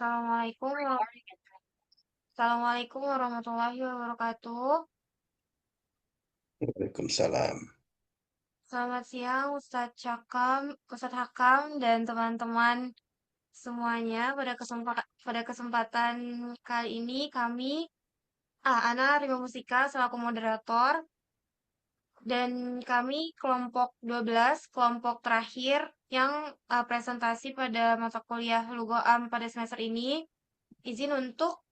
Assalamualaikum warahmatullahi wabarakatuh. Waalaikumsalam. Selamat siang Ustadz Hakam dan teman-teman semuanya. Pada kesempatan kali ini Ana Rima Musika selaku moderator dan kami kelompok 12, kelompok terakhir yang presentasi pada mata kuliah Lugo Am pada semester ini. Izin untuk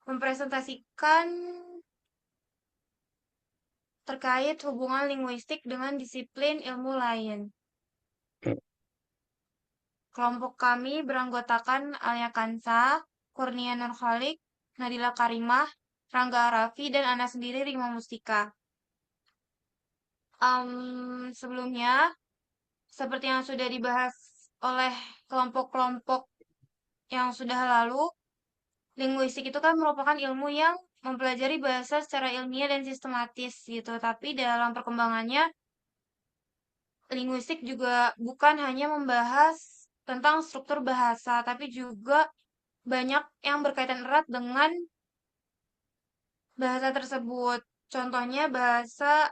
mempresentasikan terkait hubungan linguistik dengan disiplin ilmu lain. Kelompok kami beranggotakan Alia Kansa, Kurnia Nurhalik, Nadila Karimah, Rangga Arafi, dan Ana sendiri Rima Mustika. Sebelumnya, seperti yang sudah dibahas oleh kelompok-kelompok yang sudah lalu, linguistik itu kan merupakan ilmu yang mempelajari bahasa secara ilmiah dan sistematis gitu. Tapi dalam perkembangannya, linguistik juga bukan hanya membahas tentang struktur bahasa, tapi juga banyak yang berkaitan erat dengan bahasa tersebut. Contohnya bahasa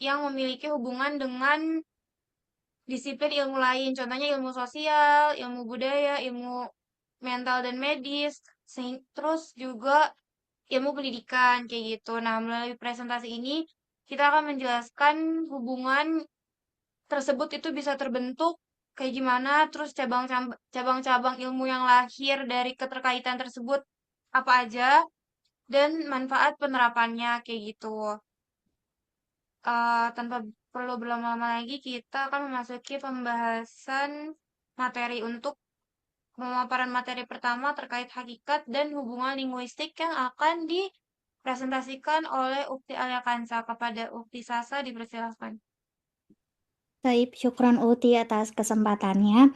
yang memiliki hubungan dengan disiplin ilmu lain, contohnya ilmu sosial, ilmu budaya, ilmu mental dan medis, terus juga ilmu pendidikan kayak gitu. Nah, melalui presentasi ini kita akan menjelaskan hubungan tersebut itu bisa terbentuk kayak gimana, terus cabang-cabang ilmu yang lahir dari keterkaitan tersebut apa aja, dan manfaat penerapannya kayak gitu. Tanpa perlu berlama-lama lagi, kita akan memasuki pembahasan materi untuk pemaparan materi pertama terkait hakikat dan hubungan linguistik yang akan dipresentasikan oleh Ukti Alia Kansa. Kepada Ukti Sasa dipersilakan. Baik, syukron Uti atas kesempatannya.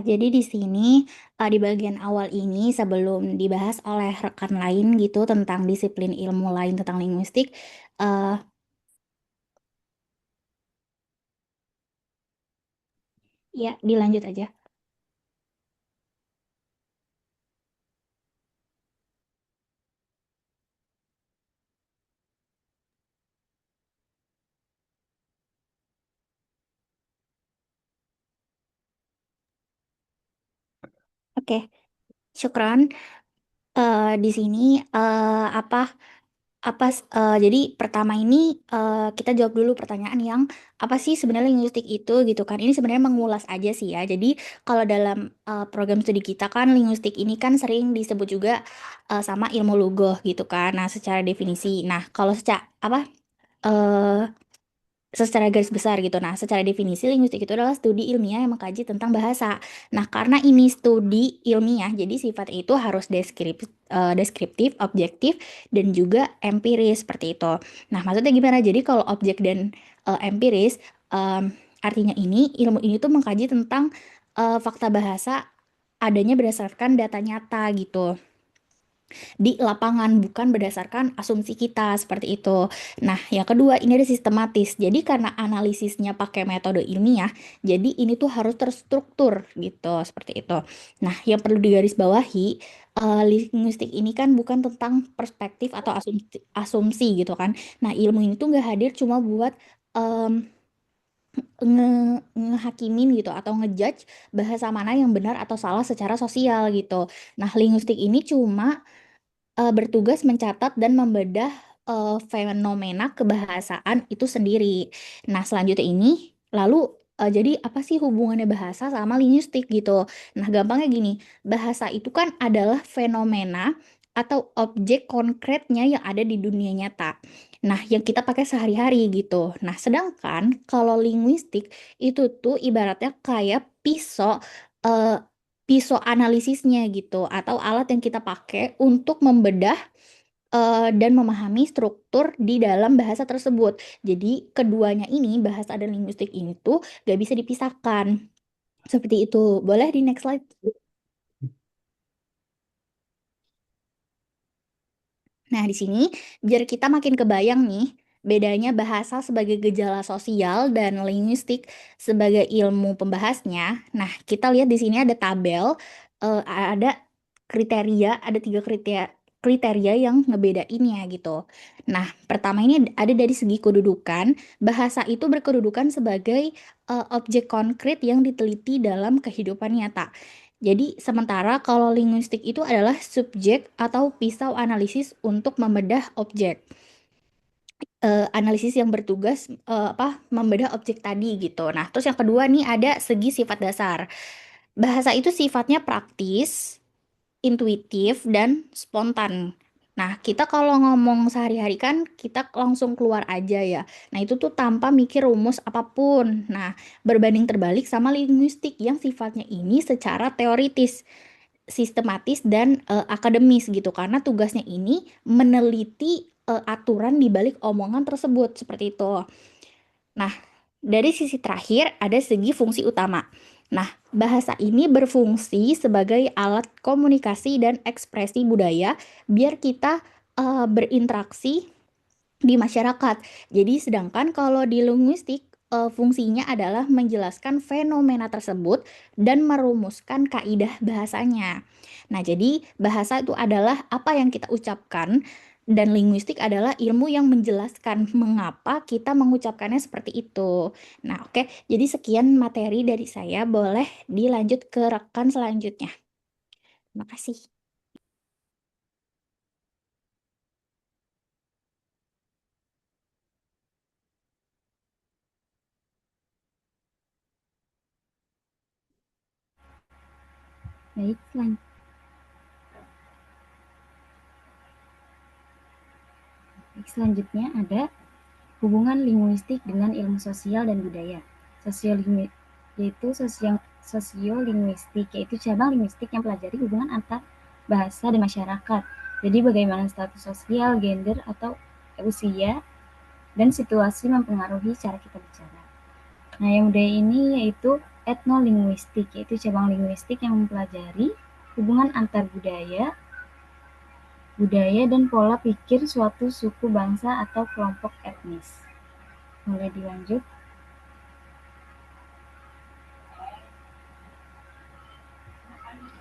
Jadi di sini di bagian awal ini sebelum dibahas oleh rekan lain gitu tentang disiplin ilmu lain tentang linguistik, uh, ya dilanjut aja. Oke, syukron. Di sini apa jadi pertama ini kita jawab dulu pertanyaan yang apa sih sebenarnya linguistik itu gitu kan. Ini sebenarnya mengulas aja sih ya. Jadi kalau dalam program studi kita kan linguistik ini kan sering disebut juga sama ilmu lugoh gitu kan. Nah, secara definisi. Nah, kalau eh secara garis besar gitu. Nah, secara definisi linguistik itu adalah studi ilmiah yang mengkaji tentang bahasa. Nah, karena ini studi ilmiah, jadi sifat itu harus deskriptif, objektif, dan juga empiris seperti itu. Nah, maksudnya gimana? Jadi kalau objek dan empiris, artinya ilmu ini tuh mengkaji tentang fakta bahasa adanya berdasarkan data nyata gitu di lapangan, bukan berdasarkan asumsi kita seperti itu. Nah, yang kedua ini ada sistematis. Jadi karena analisisnya pakai metode ilmiah, jadi ini tuh harus terstruktur gitu, seperti itu. Nah, yang perlu digarisbawahi, linguistik ini kan bukan tentang perspektif atau asumsi gitu kan. Nah, ilmu ini tuh nggak hadir cuma buat em, ngehakimin gitu atau ngejudge bahasa mana yang benar atau salah secara sosial gitu. Nah, linguistik ini cuma bertugas mencatat dan membedah fenomena kebahasaan itu sendiri. Nah, selanjutnya ini, lalu jadi apa sih hubungannya bahasa sama linguistik gitu? Nah, gampangnya gini, bahasa itu kan adalah fenomena atau objek konkretnya yang ada di dunia nyata. Nah, yang kita pakai sehari-hari gitu. Nah, sedangkan kalau linguistik itu tuh ibaratnya kayak eh, pisau analisisnya gitu atau alat yang kita pakai untuk membedah dan memahami struktur di dalam bahasa tersebut. Jadi keduanya ini bahasa dan linguistik ini tuh gak bisa dipisahkan. Seperti itu. Boleh di next slide? Nah, di sini biar kita makin kebayang nih bedanya bahasa sebagai gejala sosial dan linguistik sebagai ilmu pembahasnya. Nah, kita lihat di sini ada tabel ada ada tiga kriteria yang ngebedainnya gitu. Nah, pertama ini ada dari segi kedudukan. Bahasa itu berkedudukan sebagai objek konkret yang diteliti dalam kehidupan nyata. Jadi, sementara kalau linguistik itu adalah subjek atau pisau analisis untuk membedah objek. Analisis yang bertugas membedah objek tadi gitu. Nah, terus yang kedua nih ada segi sifat dasar. Bahasa itu sifatnya praktis, intuitif, dan spontan. Nah, kita kalau ngomong sehari-hari kan kita langsung keluar aja ya. Nah, itu tuh tanpa mikir rumus apapun. Nah, berbanding terbalik sama linguistik yang sifatnya ini secara teoritis, sistematis, dan akademis gitu. Karena tugasnya ini meneliti aturan di balik omongan tersebut seperti itu. Nah, dari sisi terakhir ada segi fungsi utama. Nah, bahasa ini berfungsi sebagai alat komunikasi dan ekspresi budaya biar kita berinteraksi di masyarakat. Jadi, sedangkan kalau di linguistik fungsinya adalah menjelaskan fenomena tersebut dan merumuskan kaidah bahasanya. Nah, jadi bahasa itu adalah apa yang kita ucapkan dan linguistik adalah ilmu yang menjelaskan mengapa kita mengucapkannya seperti itu. Nah, oke. Jadi sekian materi dari saya, boleh dilanjut ke rekan selanjutnya. Terima kasih. Baik, selanjutnya ada hubungan linguistik dengan ilmu sosial dan budaya. Sosiolinguistik yaitu cabang linguistik yang pelajari hubungan antar bahasa dan masyarakat. Jadi bagaimana status sosial, gender, atau usia dan situasi mempengaruhi cara kita bicara. Nah, yang budaya ini yaitu etnolinguistik, yaitu cabang linguistik yang mempelajari hubungan antar budaya dan pola pikir suatu suku, bangsa, atau kelompok etnis. Boleh dilanjut?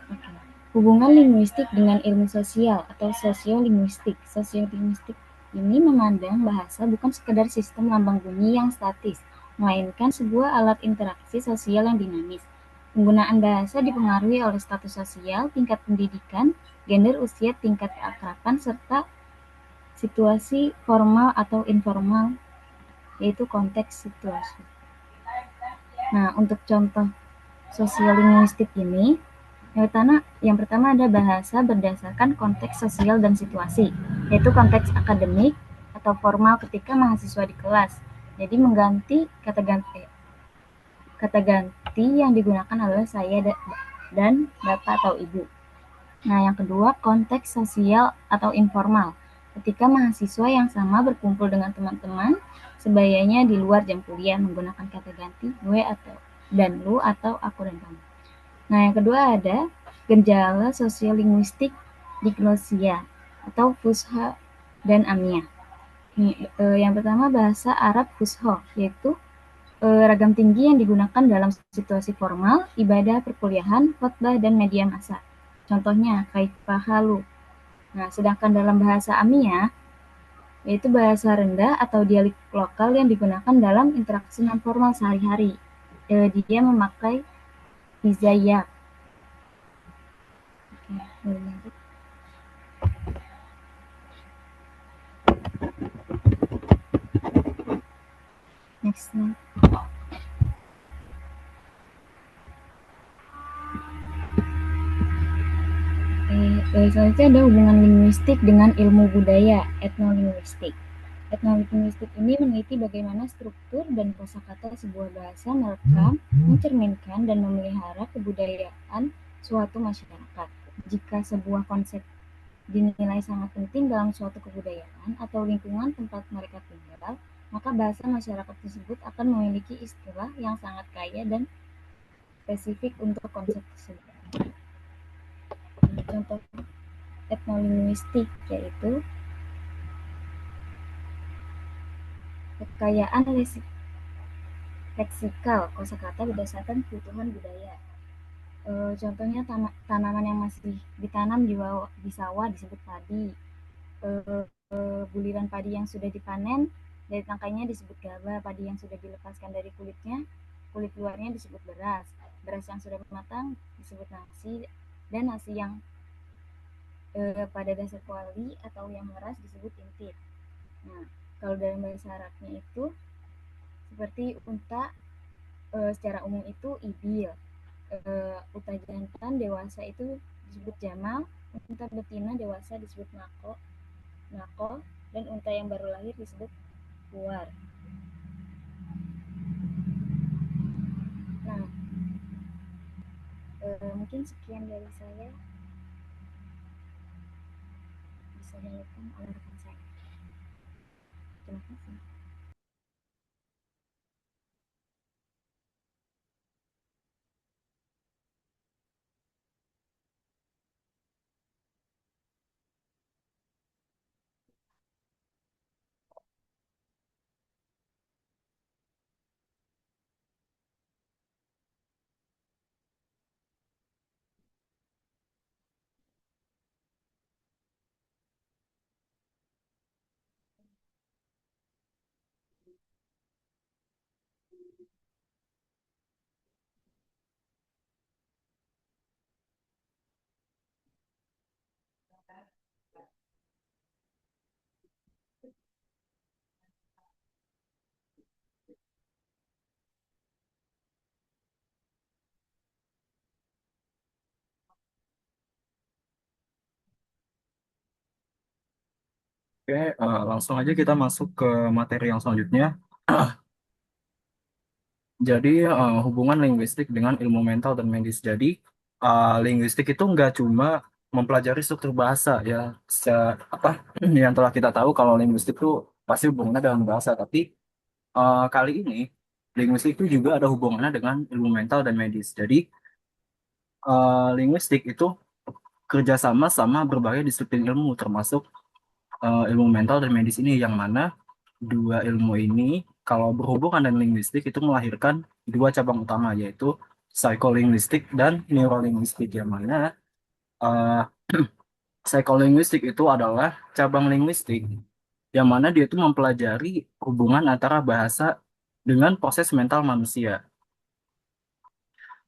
Oke. Hubungan linguistik dengan ilmu sosial atau sosiolinguistik. Sosiolinguistik ini memandang bahasa bukan sekedar sistem lambang bunyi yang statis, melainkan sebuah alat interaksi sosial yang dinamis. Penggunaan bahasa dipengaruhi oleh status sosial, tingkat pendidikan, gender, usia, tingkat keakraban, serta situasi formal atau informal, yaitu konteks situasi. Nah, untuk contoh sosiolinguistik ini, yang pertama ada bahasa berdasarkan konteks sosial dan situasi, yaitu konteks akademik atau formal ketika mahasiswa di kelas. Jadi mengganti kata ganti yang digunakan adalah saya dan bapak atau ibu. Nah, yang kedua konteks sosial atau informal, ketika mahasiswa yang sama berkumpul dengan teman-teman sebayanya di luar jam kuliah menggunakan kata ganti gue atau dan lu atau aku dan kamu. Nah, yang kedua ada gejala sosiolinguistik dignosia atau fusha dan amia. Yang pertama bahasa Arab fusha, yaitu ragam tinggi yang digunakan dalam situasi formal, ibadah, perkuliahan, khotbah, dan media massa. Contohnya, kaifahalu. Nah, sedangkan dalam bahasa amia, yaitu bahasa rendah atau dialek lokal yang digunakan dalam interaksi non-formal sehari-hari. Dia memakai hizayah. Next. Selanjutnya ada hubungan linguistik dengan ilmu budaya, etnolinguistik. Etnolinguistik ini meneliti bagaimana struktur dan kosakata sebuah bahasa merekam, mencerminkan, dan memelihara kebudayaan suatu masyarakat. Jika sebuah konsep dinilai sangat penting dalam suatu kebudayaan atau lingkungan tempat mereka tinggal, maka bahasa masyarakat tersebut akan memiliki istilah yang sangat kaya dan spesifik untuk konsep tersebut. Contoh etnolinguistik yaitu kekayaan leksikal kosakata berdasarkan kebutuhan budaya. Contohnya tanaman yang masih ditanam di sawah disebut padi. Buliran padi yang sudah dipanen dari tangkainya disebut gaba. Padi yang sudah dilepaskan dari kulit luarnya disebut beras. Beras yang sudah matang disebut nasi, dan nasi yang pada dasar kuali atau yang meras disebut intit. Nah, kalau dalam bahasa Arabnya itu seperti unta, secara umum itu ibil. Unta jantan dewasa itu disebut jamal, unta betina dewasa disebut nako, dan unta yang baru lahir disebut puar. Nah, mungkin sekian dari saya, bisa dilakukan oleh rekan saya. Terima kasih. Oke, langsung aja kita masuk ke materi yang selanjutnya. Jadi, hubungan linguistik dengan ilmu mental dan medis. Jadi, linguistik itu nggak cuma mempelajari struktur bahasa ya, apa yang telah kita tahu kalau linguistik itu pasti hubungannya dengan bahasa. Tapi kali ini linguistik itu juga ada hubungannya dengan ilmu mental dan medis. Jadi, linguistik itu kerjasama sama berbagai disiplin ilmu, termasuk ilmu mental dan medis ini, yang mana dua ilmu ini kalau berhubungan dengan linguistik itu melahirkan dua cabang utama, yaitu psikolinguistik dan neurolinguistik, yang mana uh, psikolinguistik itu adalah cabang linguistik yang mana dia itu mempelajari hubungan antara bahasa dengan proses mental manusia.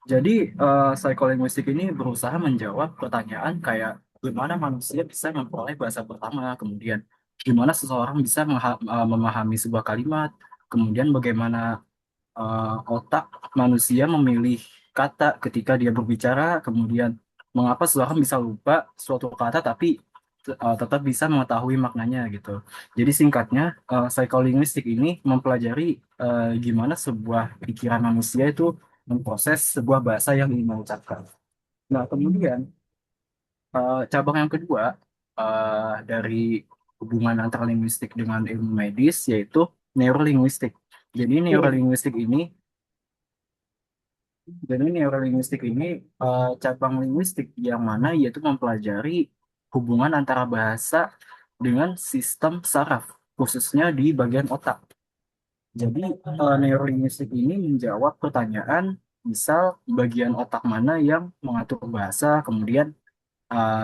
Jadi, psikolinguistik ini berusaha menjawab pertanyaan kayak gimana manusia bisa memperoleh bahasa pertama, kemudian gimana seseorang bisa memahami sebuah kalimat, kemudian bagaimana otak manusia memilih kata ketika dia berbicara, kemudian mengapa seseorang bisa lupa suatu kata tapi tetap bisa mengetahui maknanya gitu. Jadi singkatnya, psikolinguistik ini mempelajari gimana sebuah pikiran manusia itu memproses sebuah bahasa yang ingin mengucapkan. Nah, kemudian cabang yang kedua dari hubungan antara linguistik dengan ilmu medis yaitu neurolinguistik. Jadi neurolinguistik ini Jadi neurolinguistik ini cabang linguistik yang mana yaitu mempelajari hubungan antara bahasa dengan sistem saraf, khususnya di bagian otak. Jadi neurolinguistik ini menjawab pertanyaan, misal bagian otak mana yang mengatur bahasa, kemudian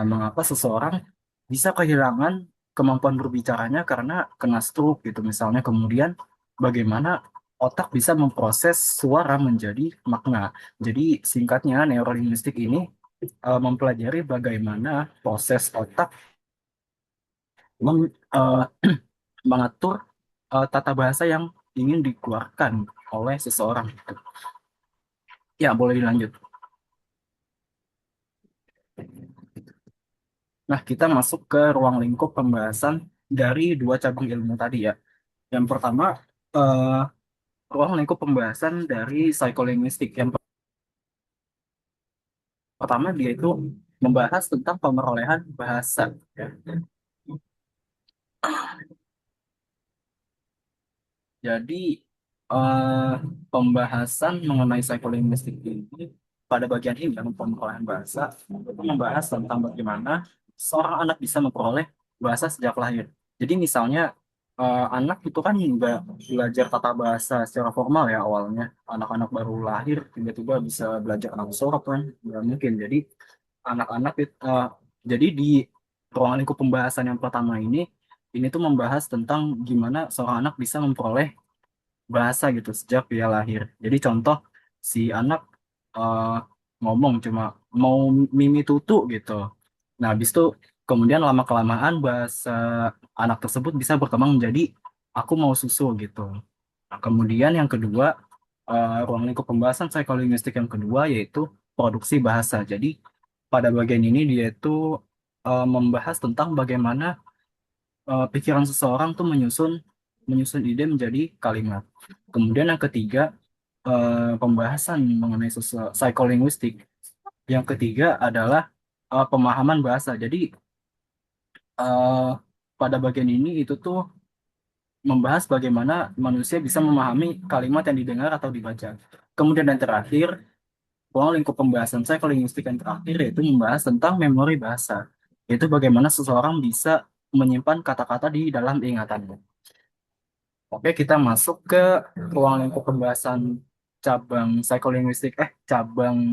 mengapa seseorang bisa kehilangan kemampuan berbicaranya karena kena stroke gitu misalnya, kemudian bagaimana otak bisa memproses suara menjadi makna. Jadi singkatnya neurolinguistik ini mempelajari bagaimana proses otak mem- eh, mengatur tata bahasa yang ingin dikeluarkan oleh seseorang gitu. Ya, boleh dilanjut. Nah, kita masuk ke ruang lingkup pembahasan dari dua cabang ilmu tadi ya. Yang pertama, eh, ruang lingkup pembahasan dari psikolinguistik. Yang pertama, dia itu membahas tentang pemerolehan bahasa. Ya. Jadi, eh, pembahasan mengenai psikolinguistik ini pada bagian ini, yang pemerolehan bahasa, itu membahas tentang bagaimana seorang anak bisa memperoleh bahasa sejak lahir. Jadi, misalnya, anak itu kan nggak belajar tata bahasa secara formal ya awalnya. Anak-anak baru lahir tiba-tiba bisa belajar Aksara kan, nggak mungkin. Jadi anak-anak jadi di ruang lingkup pembahasan yang pertama ini tuh membahas tentang gimana seorang anak bisa memperoleh bahasa gitu sejak dia lahir. Jadi contoh si anak eh, ngomong cuma mau mimi tutu gitu. Nah, habis itu kemudian lama-kelamaan bahasa anak tersebut bisa berkembang menjadi aku mau susu gitu. Nah, kemudian yang kedua, ruang lingkup pembahasan psikolinguistik yang kedua yaitu produksi bahasa. Jadi pada bagian ini dia itu membahas tentang bagaimana pikiran seseorang tuh menyusun menyusun ide menjadi kalimat. Kemudian yang ketiga, pembahasan mengenai psikolinguistik. Yang ketiga adalah pemahaman bahasa. Jadi eh, pada bagian ini itu tuh membahas bagaimana manusia bisa memahami kalimat yang didengar atau dibaca. Kemudian yang terakhir, ruang lingkup pembahasan psikolinguistik yang terakhir yaitu membahas tentang memori bahasa. Yaitu bagaimana seseorang bisa menyimpan kata-kata di dalam ingatannya. Oke, kita masuk ke ruang lingkup pembahasan cabang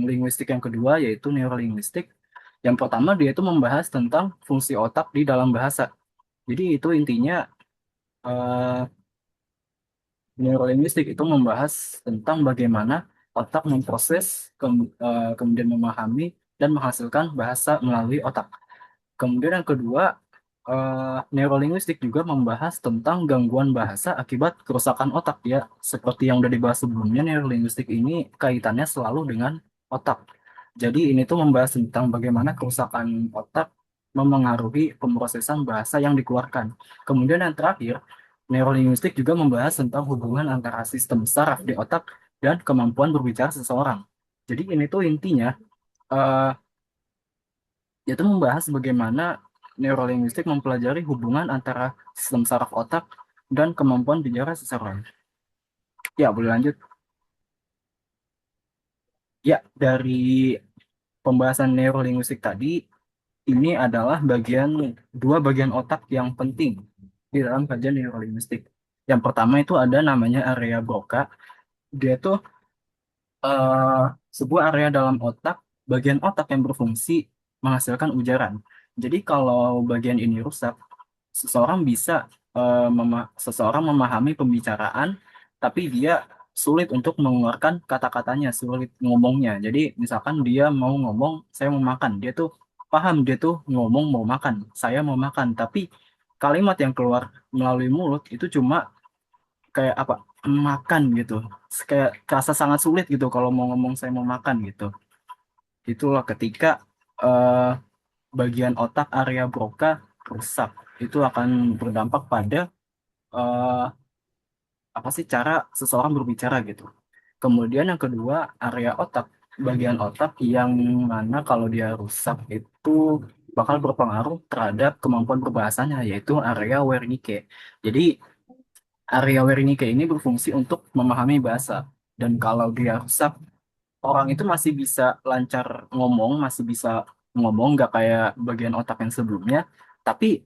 linguistik yang kedua yaitu neurolinguistik. Yang pertama dia itu membahas tentang fungsi otak di dalam bahasa. Jadi itu intinya eh, neurolinguistik itu membahas tentang bagaimana otak memproses, kemudian memahami dan menghasilkan bahasa melalui otak. Kemudian yang kedua, neurolinguistik juga membahas tentang gangguan bahasa akibat kerusakan otak ya. Seperti yang udah dibahas sebelumnya, neurolinguistik ini kaitannya selalu dengan otak. Jadi ini tuh membahas tentang bagaimana kerusakan otak memengaruhi pemrosesan bahasa yang dikeluarkan. Kemudian yang terakhir, neurolinguistik juga membahas tentang hubungan antara sistem saraf di otak dan kemampuan berbicara seseorang. Jadi ini tuh intinya eh, yaitu membahas bagaimana neurolinguistik mempelajari hubungan antara sistem saraf otak dan kemampuan bicara seseorang. Ya, boleh lanjut. Ya, dari pembahasan neurolinguistik tadi, ini adalah dua bagian otak yang penting di dalam kajian neurolinguistik. Yang pertama itu ada namanya area Broca. Dia tuh eh, sebuah area dalam otak, bagian otak yang berfungsi menghasilkan ujaran. Jadi kalau bagian ini rusak, seseorang bisa seseorang memahami pembicaraan, tapi dia sulit untuk mengeluarkan kata-katanya, sulit ngomongnya. Jadi misalkan dia mau ngomong, saya mau makan, dia tuh paham dia tuh ngomong mau makan, saya mau makan, tapi kalimat yang keluar melalui mulut itu cuma kayak apa? Makan gitu. Kayak terasa sangat sulit gitu kalau mau ngomong saya mau makan gitu. Itulah ketika eh, bagian otak area Broca rusak. Itu akan berdampak pada eh, apa sih cara seseorang berbicara gitu. Kemudian yang kedua, area otak, bagian otak yang mana kalau dia rusak itu bakal berpengaruh terhadap kemampuan berbahasanya, yaitu area Wernicke. Jadi area Wernicke ini berfungsi untuk memahami bahasa. Dan kalau dia rusak, orang itu masih bisa lancar ngomong, masih bisa ngomong nggak kayak bagian otak yang sebelumnya, tapi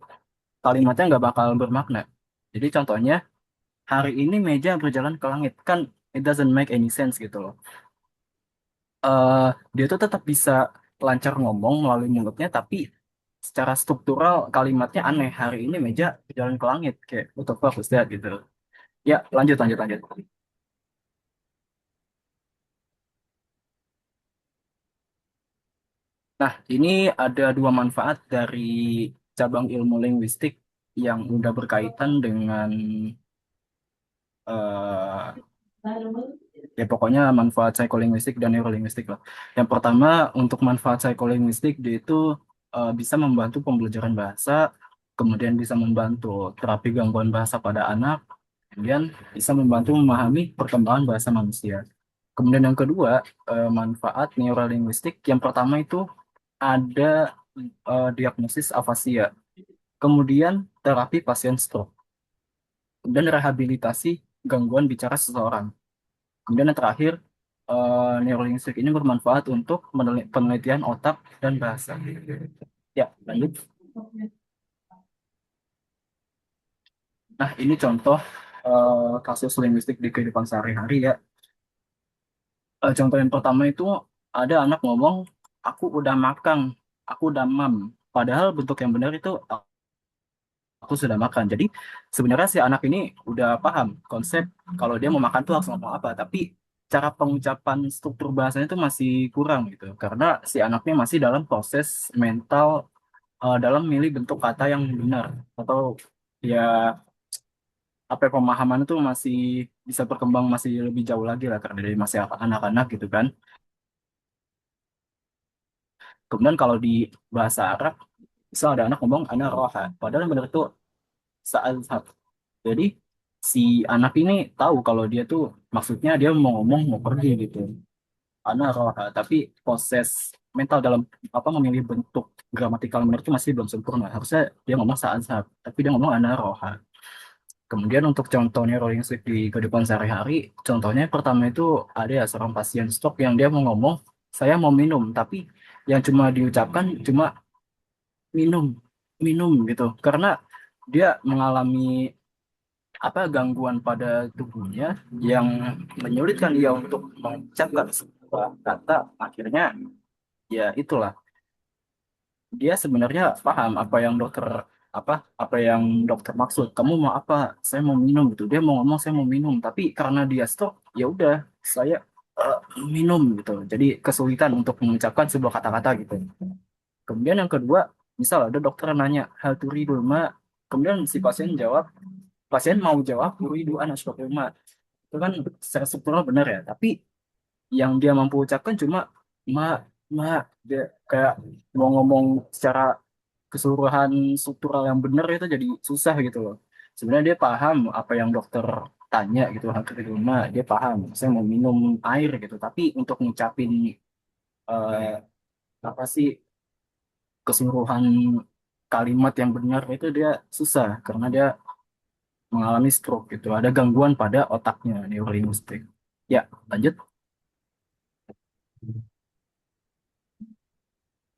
kalimatnya nggak bakal bermakna. Jadi contohnya, hari ini meja berjalan ke langit. Kan it doesn't make any sense gitu loh. eh Dia tuh tetap bisa lancar ngomong melalui mulutnya, tapi secara struktural kalimatnya aneh. Hari ini meja berjalan ke langit. Kayak, what the fuck was that gitu. Ya, lanjut, lanjut, lanjut. Nah, ini ada dua manfaat dari cabang ilmu linguistik yang udah berkaitan dengan eh, ya pokoknya manfaat psikolinguistik dan neurolinguistik lah. Yang pertama untuk manfaat psikolinguistik dia itu bisa membantu pembelajaran bahasa, kemudian bisa membantu terapi gangguan bahasa pada anak, kemudian bisa membantu memahami perkembangan bahasa manusia. Kemudian yang kedua, manfaat neurolinguistik yang pertama itu ada diagnosis afasia, kemudian terapi pasien stroke, dan rehabilitasi gangguan bicara seseorang. Kemudian yang terakhir, neurolinguistik ini bermanfaat untuk penelitian otak dan bahasa. Ya, lanjut. Nah, ini contoh kasus linguistik di kehidupan sehari-hari ya. Contoh yang pertama itu ada anak ngomong, aku udah makan, aku udah mam. Padahal bentuk yang benar itu aku sudah makan. Jadi sebenarnya si anak ini udah paham konsep kalau dia mau makan tuh harus ngomong apa. Tapi cara pengucapan struktur bahasanya itu masih kurang gitu. Karena si anaknya masih dalam proses mental dalam milih bentuk kata yang benar. Atau ya apa ya, pemahaman itu masih bisa berkembang masih lebih jauh lagi lah karena dari masih anak-anak gitu kan. Kemudian kalau di bahasa Arab, misal ada anak ngomong ana roha, padahal yang benar itu saat. Jadi si anak ini tahu kalau dia tuh maksudnya dia mau ngomong mau pergi gitu. Ana roha, tapi proses mental dalam apa memilih bentuk gramatikal yang benar itu masih belum sempurna. Harusnya dia ngomong saat, tapi dia ngomong ana roha. Kemudian untuk contohnya rolling sleep di kehidupan sehari-hari, contohnya pertama itu ada ya seorang pasien stroke yang dia mau ngomong, saya mau minum, tapi yang cuma diucapkan cuma minum, minum gitu. Karena dia mengalami apa gangguan pada tubuhnya yang menyulitkan dia untuk mengucapkan sebuah kata. Akhirnya ya itulah dia sebenarnya paham apa apa yang dokter maksud. Kamu mau apa? Saya mau minum gitu. Dia mau ngomong saya mau minum, tapi karena dia stroke, ya udah saya eh, minum gitu. Jadi kesulitan untuk mengucapkan sebuah kata-kata gitu. Kemudian yang kedua, misal ada dokter nanya hal turidu ma, kemudian si pasien mau jawab turidu an ma. Itu kan secara struktural benar ya, tapi yang dia mampu ucapkan cuma ma ma dia kayak mau ngomong secara keseluruhan struktural yang benar itu jadi susah gitu loh. Sebenarnya dia paham apa yang dokter tanya gitu hampir di rumah dia paham saya mau minum air gitu tapi untuk ngucapin eh, apa sih keseluruhan kalimat yang benar itu dia susah karena dia mengalami stroke gitu ada gangguan pada otaknya neurolinguistik ya lanjut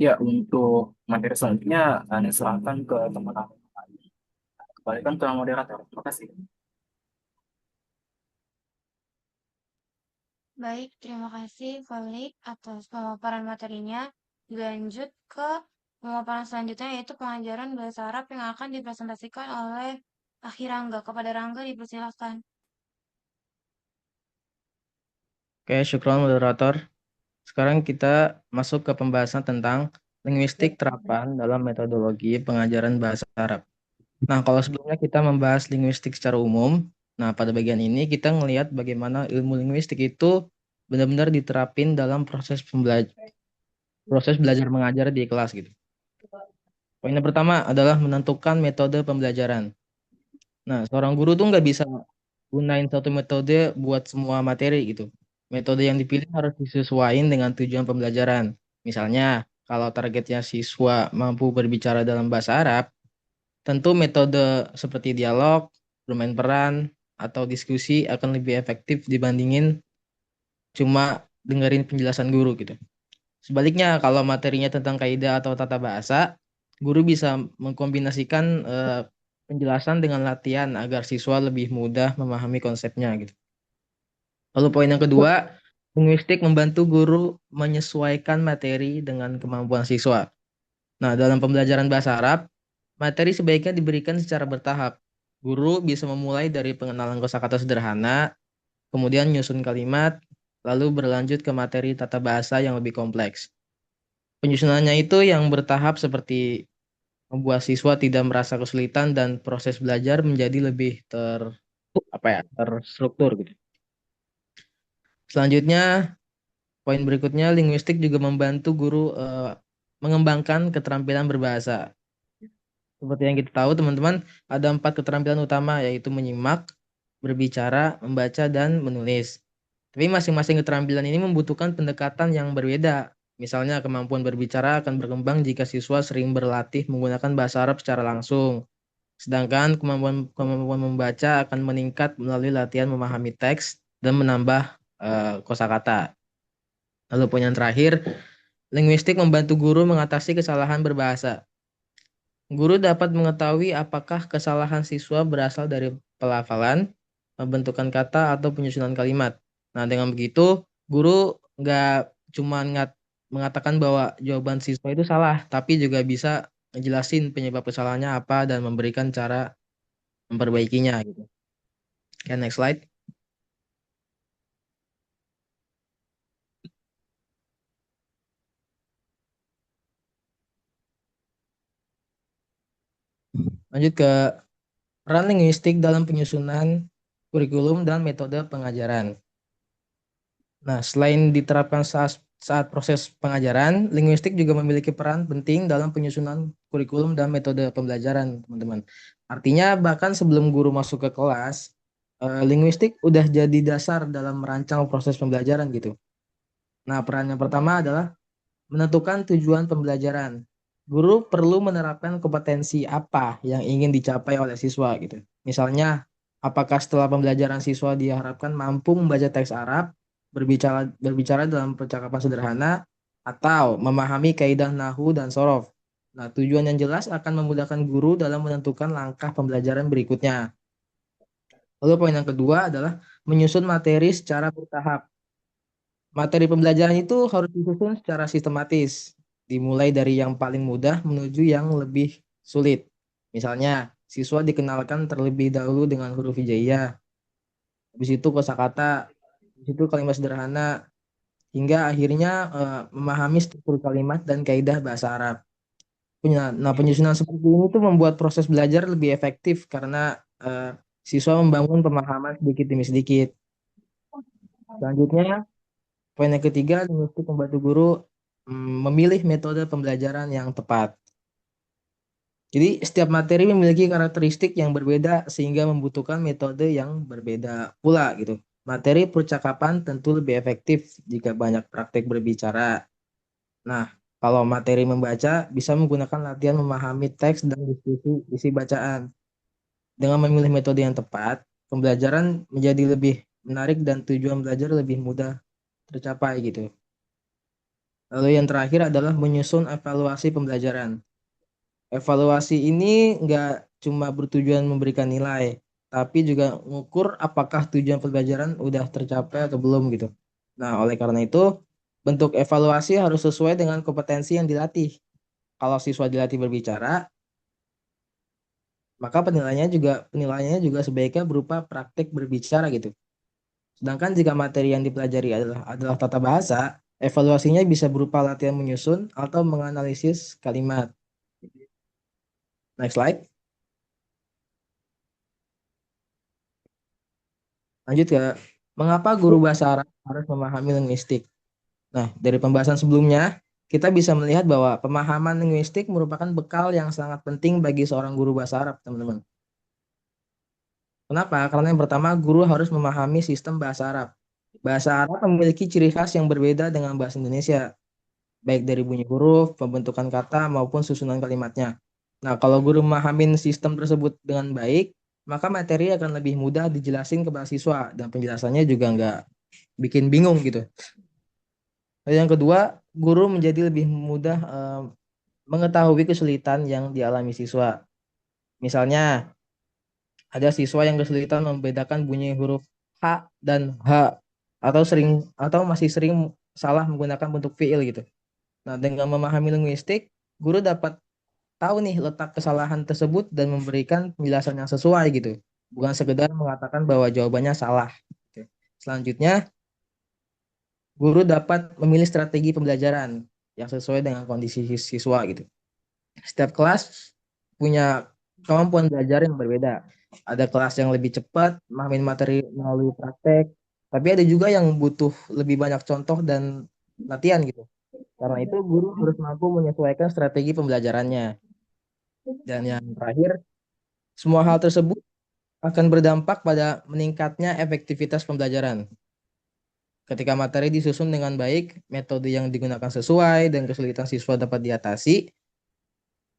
ya untuk materi selanjutnya Anda serahkan ke teman-teman kembalikan ke moderator terima kasih. Baik, terima kasih Falik atas pemaparan materinya. Dilanjut ke pemaparan selanjutnya yaitu pengajaran bahasa Arab yang akan dipresentasikan oleh Akhir Rangga. Kepada Rangga dipersilakan. Oke, syukron moderator. Sekarang kita masuk ke pembahasan tentang linguistik terapan dalam metodologi pengajaran bahasa Arab. Nah, kalau sebelumnya kita membahas linguistik secara umum, nah pada bagian ini kita ngelihat bagaimana ilmu linguistik itu benar-benar diterapin dalam proses belajar mengajar di kelas gitu. Poin yang pertama adalah menentukan metode pembelajaran. Nah, seorang guru tuh nggak bisa gunain satu metode buat semua materi gitu. Metode yang dipilih harus disesuaikan dengan tujuan pembelajaran. Misalnya, kalau targetnya siswa mampu berbicara dalam bahasa Arab, tentu metode seperti dialog, bermain peran, atau diskusi akan lebih efektif dibandingin cuma dengerin penjelasan guru gitu. Sebaliknya, kalau materinya tentang kaidah atau tata bahasa, guru bisa mengkombinasikan penjelasan dengan latihan agar siswa lebih mudah memahami konsepnya gitu. Lalu poin yang kedua, linguistik membantu guru menyesuaikan materi dengan kemampuan siswa. Nah, dalam pembelajaran bahasa Arab, materi sebaiknya diberikan secara bertahap. Guru bisa memulai dari pengenalan kosakata sederhana, kemudian nyusun kalimat, lalu berlanjut ke materi tata bahasa yang lebih kompleks. Penyusunannya itu yang bertahap seperti membuat siswa tidak merasa kesulitan dan proses belajar menjadi lebih terstruktur gitu. Selanjutnya, poin berikutnya, linguistik juga membantu guru mengembangkan keterampilan berbahasa. Seperti yang kita tahu, teman-teman, ada 4 keterampilan utama, yaitu menyimak, berbicara, membaca, dan menulis. Tapi masing-masing keterampilan ini membutuhkan pendekatan yang berbeda. Misalnya, kemampuan berbicara akan berkembang jika siswa sering berlatih menggunakan bahasa Arab secara langsung. Sedangkan kemampuan membaca akan meningkat melalui latihan memahami teks dan menambah kosakata. Lalu poin yang terakhir, linguistik membantu guru mengatasi kesalahan berbahasa. Guru dapat mengetahui apakah kesalahan siswa berasal dari pelafalan, pembentukan kata, atau penyusunan kalimat. Nah, dengan begitu, guru nggak cuma mengatakan bahwa jawaban siswa itu salah, tapi juga bisa ngejelasin penyebab kesalahannya apa dan memberikan cara memperbaikinya gitu. Oke, next slide. Lanjut ke peran linguistik dalam penyusunan kurikulum dan metode pengajaran. Nah, selain diterapkan saat proses pengajaran, linguistik juga memiliki peran penting dalam penyusunan kurikulum dan metode pembelajaran, teman-teman. Artinya, bahkan sebelum guru masuk ke kelas, linguistik udah jadi dasar dalam merancang proses pembelajaran gitu. Nah, peran yang pertama adalah menentukan tujuan pembelajaran. Guru perlu menerapkan kompetensi apa yang ingin dicapai oleh siswa gitu. Misalnya, apakah setelah pembelajaran siswa diharapkan mampu membaca teks Arab, berbicara dalam percakapan sederhana, atau memahami kaidah nahu dan sorof. Nah, tujuan yang jelas akan memudahkan guru dalam menentukan langkah pembelajaran berikutnya. Lalu poin yang kedua adalah menyusun materi secara bertahap. Materi pembelajaran itu harus disusun secara sistematis, dimulai dari yang paling mudah menuju yang lebih sulit. Misalnya, siswa dikenalkan terlebih dahulu dengan huruf hijaiyah, habis itu kosakata, habis itu kalimat sederhana, hingga akhirnya memahami struktur kalimat dan kaidah bahasa Arab. Nah, penyusunan seperti ini tuh membuat proses belajar lebih efektif karena siswa membangun pemahaman sedikit demi sedikit. Selanjutnya, poin yang ketiga, linguistik membantu guru memilih metode pembelajaran yang tepat. Jadi, setiap materi memiliki karakteristik yang berbeda sehingga membutuhkan metode yang berbeda pula gitu. Materi percakapan tentu lebih efektif jika banyak praktek berbicara. Nah, kalau materi membaca bisa menggunakan latihan memahami teks dan diskusi isi bacaan. Dengan memilih metode yang tepat, pembelajaran menjadi lebih menarik dan tujuan belajar lebih mudah tercapai gitu. Lalu yang terakhir adalah menyusun evaluasi pembelajaran. Evaluasi ini nggak cuma bertujuan memberikan nilai, tapi juga mengukur apakah tujuan pembelajaran udah tercapai atau belum gitu. Nah, oleh karena itu, bentuk evaluasi harus sesuai dengan kompetensi yang dilatih. Kalau siswa dilatih berbicara, maka penilaiannya juga sebaiknya berupa praktik berbicara gitu. Sedangkan jika materi yang dipelajari adalah tata bahasa, evaluasinya bisa berupa latihan menyusun atau menganalisis kalimat. Next slide. Lanjut ke mengapa guru bahasa Arab harus memahami linguistik. Nah, dari pembahasan sebelumnya, kita bisa melihat bahwa pemahaman linguistik merupakan bekal yang sangat penting bagi seorang guru bahasa Arab, teman-teman. Kenapa? Karena yang pertama, guru harus memahami sistem bahasa Arab. Bahasa Arab memiliki ciri khas yang berbeda dengan bahasa Indonesia, baik dari bunyi huruf, pembentukan kata, maupun susunan kalimatnya. Nah, kalau guru memahami sistem tersebut dengan baik, maka materi akan lebih mudah dijelasin ke mahasiswa, dan penjelasannya juga nggak bikin bingung gitu. Dan yang kedua, guru menjadi lebih mudah mengetahui kesulitan yang dialami siswa. Misalnya, ada siswa yang kesulitan membedakan bunyi huruf H dan H, atau masih sering salah menggunakan bentuk fiil gitu. Nah, dengan memahami linguistik, guru dapat tahu nih letak kesalahan tersebut dan memberikan penjelasan yang sesuai gitu. Bukan sekedar mengatakan bahwa jawabannya salah. Oke. Selanjutnya, guru dapat memilih strategi pembelajaran yang sesuai dengan kondisi siswa gitu. Setiap kelas punya kemampuan belajar yang berbeda. Ada kelas yang lebih cepat memahami materi melalui praktek, tapi ada juga yang butuh lebih banyak contoh dan latihan gitu. Karena itu guru harus mampu menyesuaikan strategi pembelajarannya. Dan yang terakhir, semua hal tersebut akan berdampak pada meningkatnya efektivitas pembelajaran. Ketika materi disusun dengan baik, metode yang digunakan sesuai, dan kesulitan siswa dapat diatasi,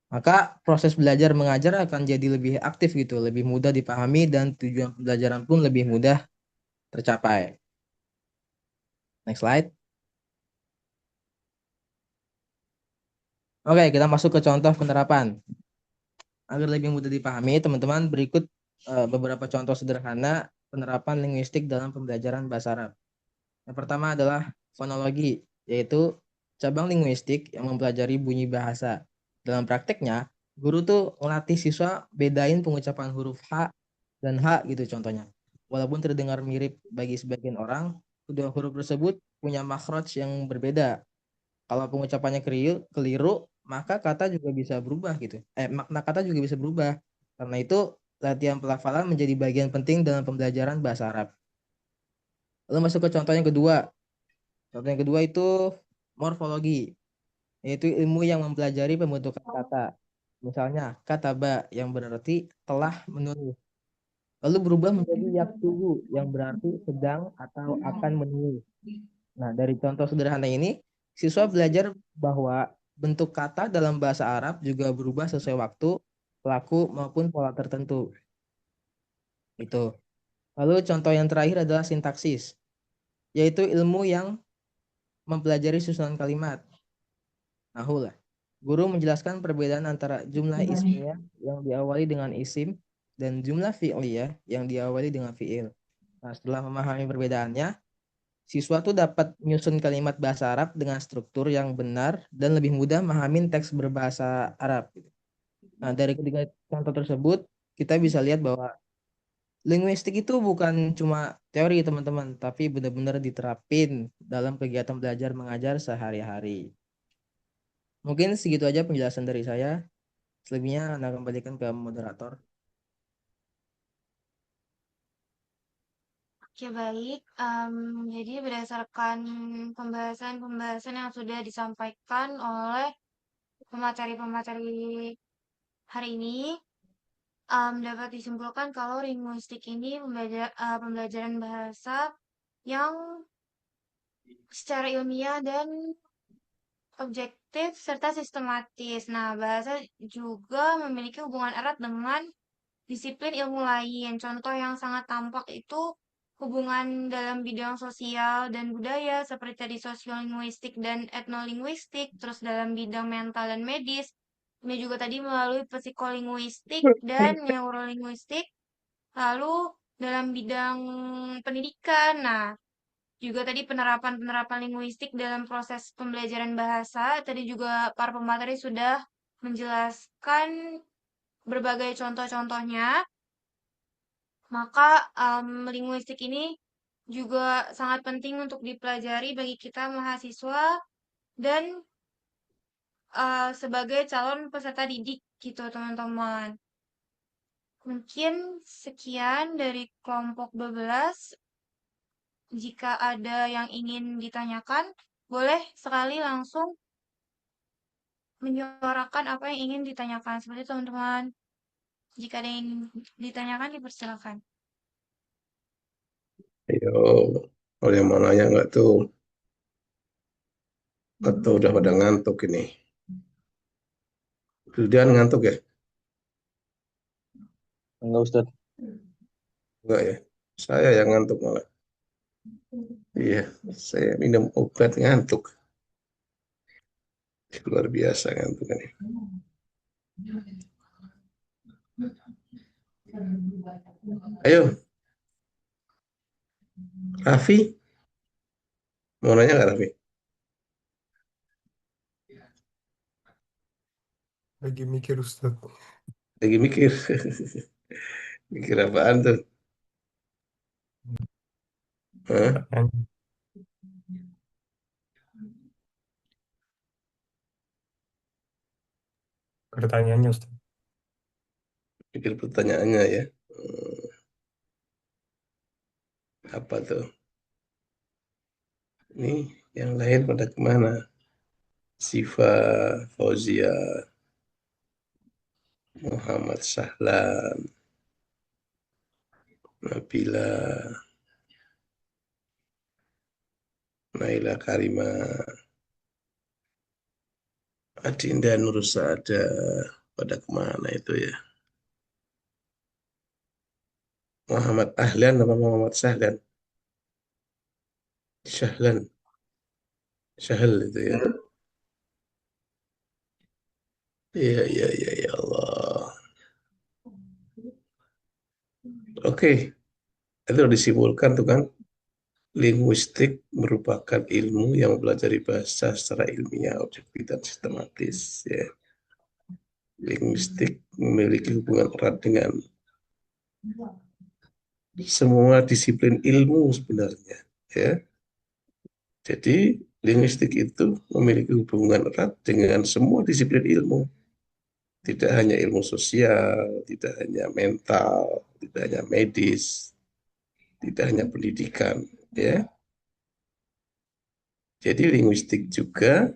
maka proses belajar mengajar akan jadi lebih aktif gitu, lebih mudah dipahami, dan tujuan pembelajaran pun lebih mudah tercapai. Next slide. Oke, kita masuk ke contoh penerapan. Agar lebih mudah dipahami, teman-teman, berikut beberapa contoh sederhana penerapan linguistik dalam pembelajaran bahasa Arab. Yang pertama adalah fonologi, yaitu cabang linguistik yang mempelajari bunyi bahasa. Dalam prakteknya, guru tuh melatih siswa bedain pengucapan huruf H dan H gitu contohnya. Walaupun terdengar mirip bagi sebagian orang, kedua huruf tersebut punya makhraj yang berbeda. Kalau pengucapannya keliru, maka kata juga bisa berubah gitu. Makna kata juga bisa berubah. Karena itu, latihan pelafalan menjadi bagian penting dalam pembelajaran bahasa Arab. Lalu masuk ke contoh yang kedua. Contoh yang kedua itu morfologi, yaitu ilmu yang mempelajari pembentukan kata. Misalnya, kataba yang berarti telah menulis. Lalu berubah menjadi yaktubu yang berarti sedang atau akan menulis. Nah, dari contoh sederhana ini, siswa belajar bahwa bentuk kata dalam bahasa Arab juga berubah sesuai waktu, pelaku, maupun pola tertentu. Itu. Lalu contoh yang terakhir adalah sintaksis, yaitu ilmu yang mempelajari susunan kalimat. Nahu lah. Guru menjelaskan perbedaan antara jumlah ismiyah yang diawali dengan isim dan jumlah fi'liyah yang diawali dengan fi'il. Nah, setelah memahami perbedaannya, siswa tuh dapat menyusun kalimat bahasa Arab dengan struktur yang benar dan lebih mudah memahami teks berbahasa Arab. Nah, dari ketiga contoh tersebut, kita bisa lihat bahwa linguistik itu bukan cuma teori, teman-teman, tapi benar-benar diterapin dalam kegiatan belajar mengajar sehari-hari. Mungkin segitu aja penjelasan dari saya. Selebihnya Anda kembalikan ke moderator. Oke, baik. Jadi berdasarkan pembahasan-pembahasan yang sudah disampaikan oleh pemateri-pemateri hari ini, dapat disimpulkan kalau linguistik ini pembelajaran bahasa yang secara ilmiah dan objektif serta sistematis. Nah, bahasa juga memiliki hubungan erat dengan disiplin ilmu lain. Contoh yang sangat tampak itu hubungan dalam bidang sosial dan budaya seperti tadi sosiolinguistik dan etnolinguistik, terus dalam bidang mental dan medis. Ini juga tadi melalui psikolinguistik dan neurolinguistik. Lalu dalam bidang pendidikan, nah juga tadi penerapan-penerapan linguistik dalam proses pembelajaran bahasa. Tadi juga para pemateri sudah menjelaskan berbagai contoh-contohnya. Maka linguistik ini juga sangat penting untuk dipelajari bagi kita mahasiswa dan sebagai calon peserta didik gitu teman-teman. Mungkin sekian dari kelompok 12. Jika ada yang ingin ditanyakan, boleh sekali langsung menyuarakan apa yang ingin ditanyakan. Seperti teman-teman, jika ada yang ingin ditanyakan, dipersilakan. Ayo, kalau yang mau nanya nggak tuh? Atau udah pada ngantuk ini? Wildan ngantuk ya? Enggak, Ustaz. Enggak ya? Saya yang ngantuk malah. Iya, saya minum obat ngantuk. Luar biasa ngantuk ini. Ayo, Raffi. Mau nanya nggak Raffi? Lagi mikir Ustaz. Lagi mikir. Mikir apaan tuh? Hah? Pertanyaannya Ustaz. Mikir pertanyaannya ya. Apa tuh? Ini yang lahir pada kemana? Siva, Fauzia, Muhammad Sahlan, Nabila, Naila Karima, Adinda Nursada, pada kemana itu ya? Muhammad Ahlan apa Muhammad Sahlan? Sahlan, Sahal itu ya. Iya, iya, iya, ya Allah. Oke, itu disimpulkan tuh kan, linguistik merupakan ilmu yang mempelajari bahasa secara ilmiah, objektif, dan sistematis. Ya. Linguistik memiliki hubungan erat dengan semua disiplin ilmu sebenarnya. Ya. Jadi linguistik itu memiliki hubungan erat dengan semua disiplin ilmu. Tidak hanya ilmu sosial, tidak hanya mental, tidak hanya medis, tidak hanya pendidikan. Ya. Jadi linguistik juga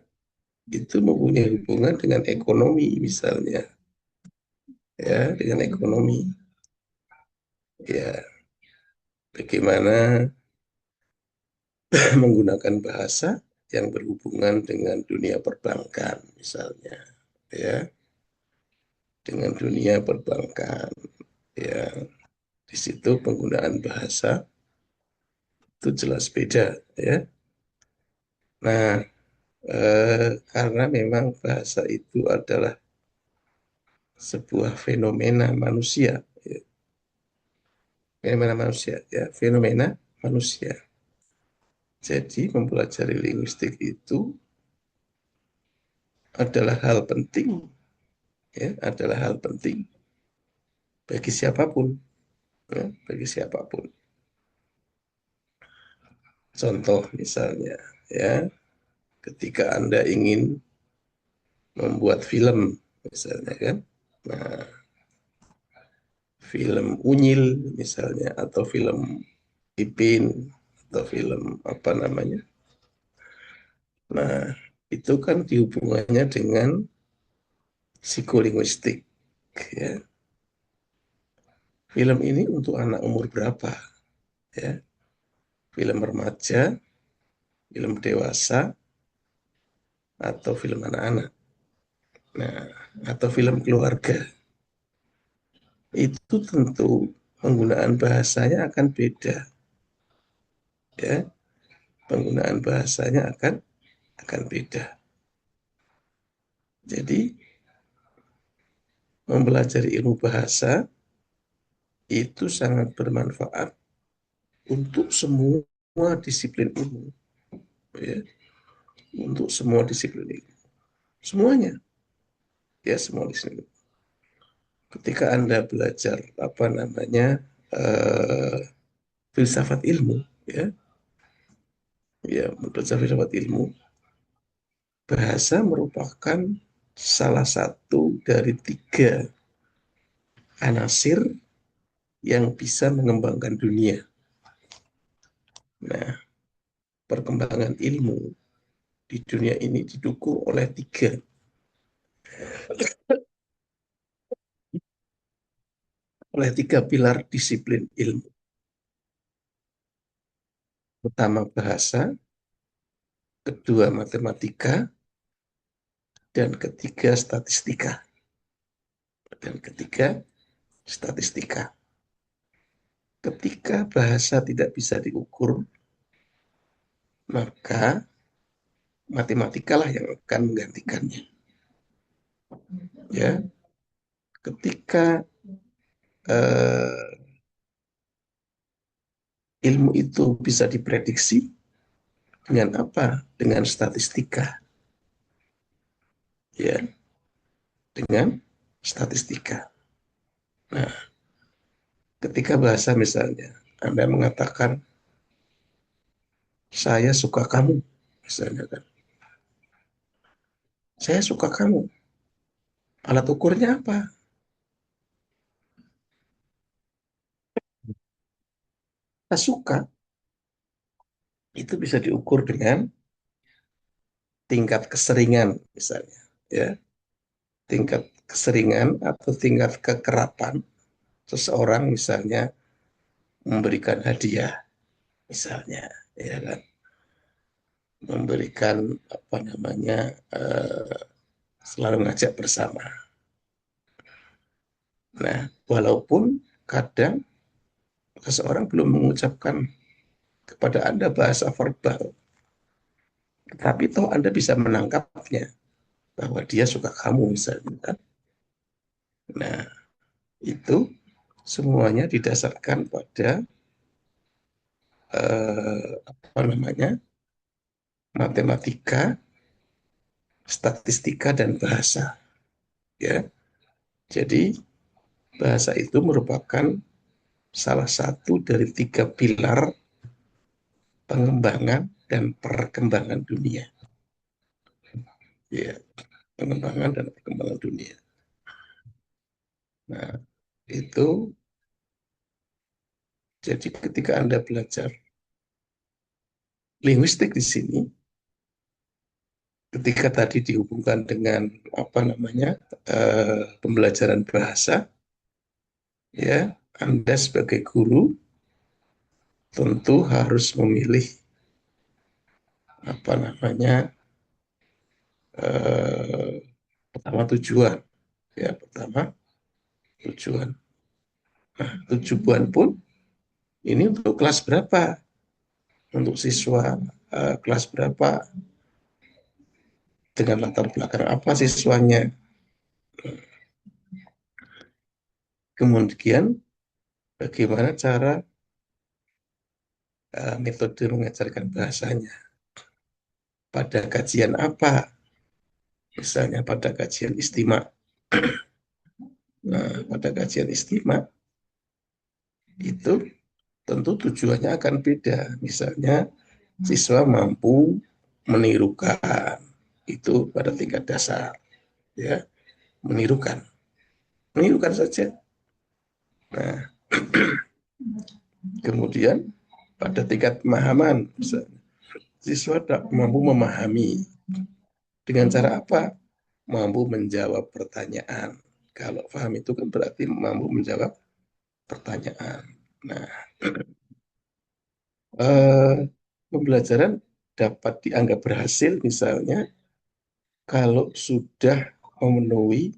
itu mempunyai hubungan dengan ekonomi misalnya, ya, dengan ekonomi. Ya, bagaimana menggunakan bahasa yang berhubungan dengan dunia perbankan misalnya, ya, dengan dunia perbankan, ya, di situ penggunaan bahasa itu jelas beda, ya. Nah, karena memang bahasa itu adalah sebuah fenomena manusia, ya. Fenomena manusia, ya, fenomena manusia. Jadi mempelajari linguistik itu adalah hal penting, ya, adalah hal penting bagi siapapun, ya, bagi siapapun. Contoh misalnya, ya, ketika Anda ingin membuat film, misalnya kan, nah, film Unyil misalnya, atau film Ipin, atau film apa namanya, nah itu kan dihubungannya dengan psikolinguistik, ya. Film ini untuk anak umur berapa, ya? Film remaja, film dewasa, atau film anak-anak, nah, atau film keluarga. Itu tentu penggunaan bahasanya akan beda, ya. Penggunaan bahasanya akan beda. Jadi mempelajari ilmu bahasa itu sangat bermanfaat untuk semua disiplin ilmu, ya. Untuk semua disiplin ilmu, semuanya, ya, semua disiplin. Ketika Anda belajar apa namanya filsafat ilmu, ya, ya, belajar filsafat ilmu, bahasa merupakan salah satu dari 3 anasir yang bisa mengembangkan dunia. Nah, perkembangan ilmu di dunia ini didukung oleh 3 pilar disiplin ilmu. Pertama bahasa, kedua matematika, dan ketiga statistika. Ketika bahasa tidak bisa diukur, maka matematikalah yang akan menggantikannya. Ya, ketika ilmu itu bisa diprediksi dengan apa? Dengan statistika. Ya, dengan statistika. Nah, ketika bahasa misalnya, Anda mengatakan, saya suka kamu, misalnya kan. Saya suka kamu. Alat ukurnya apa? Kita suka itu bisa diukur dengan tingkat keseringan misalnya, ya. Tingkat keseringan atau tingkat kekerapan seseorang misalnya memberikan hadiah misalnya, ya kan, memberikan apa namanya selalu ngajak bersama. Nah, walaupun kadang seseorang belum mengucapkan kepada Anda bahasa verbal, tapi toh Anda bisa menangkapnya bahwa dia suka kamu misalnya kan. Nah, itu semuanya didasarkan pada apa namanya, matematika, statistika, dan bahasa. Ya, jadi bahasa itu merupakan salah satu dari 3 pilar pengembangan dan perkembangan dunia. Ya, pengembangan dan perkembangan dunia. Nah, itu jadi ketika Anda belajar linguistik di sini, ketika tadi dihubungkan dengan apa namanya, pembelajaran bahasa, ya, Anda sebagai guru tentu harus memilih apa namanya, pertama tujuan, ya, pertama tujuan. Nah, tujuan pun ini untuk kelas berapa, untuk siswa kelas berapa, dengan latar belakang apa siswanya. Kemudian bagaimana cara metode mengajarkan bahasanya, pada kajian apa, misalnya pada kajian istimak. Nah, pada kajian istimak itu tentu tujuannya akan beda. Misalnya siswa mampu menirukan, itu pada tingkat dasar, ya, menirukan saja. Nah, kemudian pada tingkat pemahaman, misalnya siswa tak mampu memahami, dengan cara apa? Mampu menjawab pertanyaan. Kalau paham itu kan berarti mampu menjawab pertanyaan. Nah, pembelajaran dapat dianggap berhasil misalnya kalau sudah memenuhi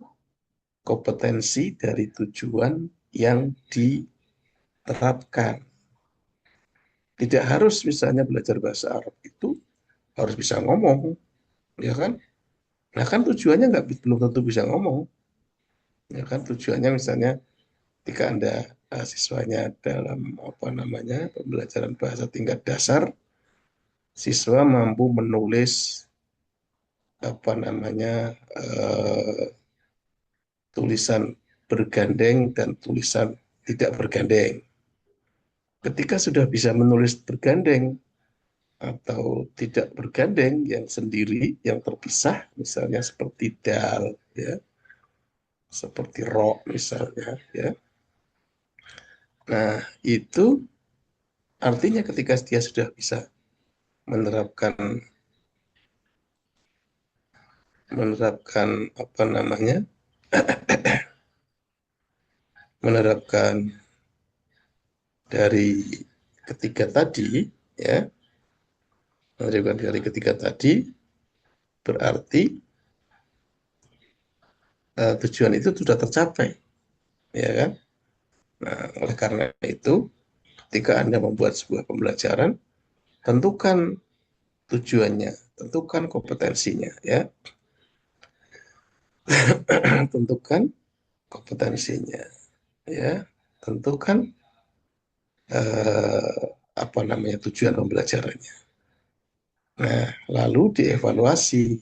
kompetensi dari tujuan yang diterapkan. Tidak harus misalnya belajar bahasa Arab itu harus bisa ngomong, ya kan? Nah, kan tujuannya belum tentu bisa ngomong, ya kan? Tujuannya misalnya ketika Anda siswanya dalam apa namanya, pembelajaran bahasa tingkat dasar, siswa mampu menulis apa namanya, tulisan bergandeng dan tulisan tidak bergandeng. Ketika sudah bisa menulis bergandeng atau tidak bergandeng yang sendiri, yang terpisah, misalnya seperti dal, ya, seperti ro misalnya, ya. Nah, itu artinya ketika dia sudah bisa menerapkan apa namanya, menerapkan dari ketiga tadi, ya, menerapkan dari ketiga tadi, berarti tujuan itu sudah tercapai, ya kan? Nah, oleh karena itu, ketika Anda membuat sebuah pembelajaran, tentukan tujuannya, tentukan kompetensinya, ya, tentukan kompetensinya, ya, tentukan apa namanya, tujuan pembelajarannya. Nah, lalu dievaluasi,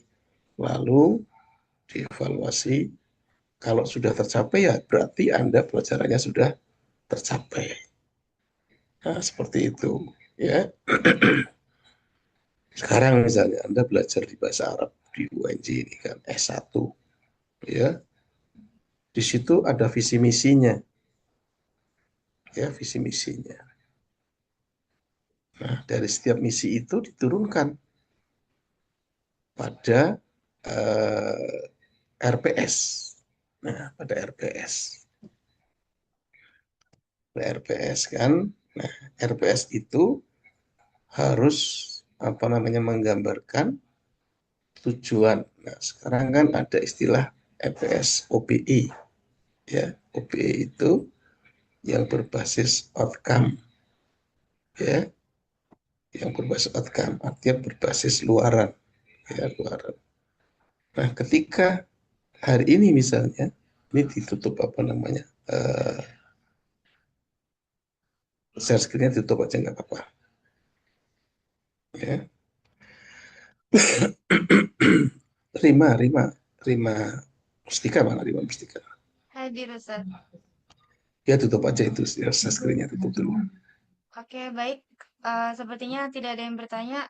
kalau sudah tercapai ya berarti Anda pelajarannya sudah tercapai. Nah, seperti itu, ya. Sekarang misalnya Anda belajar di bahasa Arab di UNJ ini kan S1, ya. Di situ ada visi misinya, ya, visi misinya. Nah, dari setiap misi itu diturunkan pada RPS. Nah, pada RPS. RPS kan. Nah, RPS itu harus apa namanya, menggambarkan tujuan. Nah, sekarang kan ada istilah RPS OBE, ya. OBE itu yang berbasis outcome, ya, yang berbasis outcome, artinya berbasis luaran, ya, luaran. Nah, ketika hari ini misalnya ini ditutup apa namanya, share screen-nya tutup aja nggak apa-apa. Ya. Rima Mustika mana Rima Mustika? Hadir, Ustaz. Ya tutup aja itu share screen-nya tutup dulu. Oke, baik. Sepertinya tidak ada yang bertanya.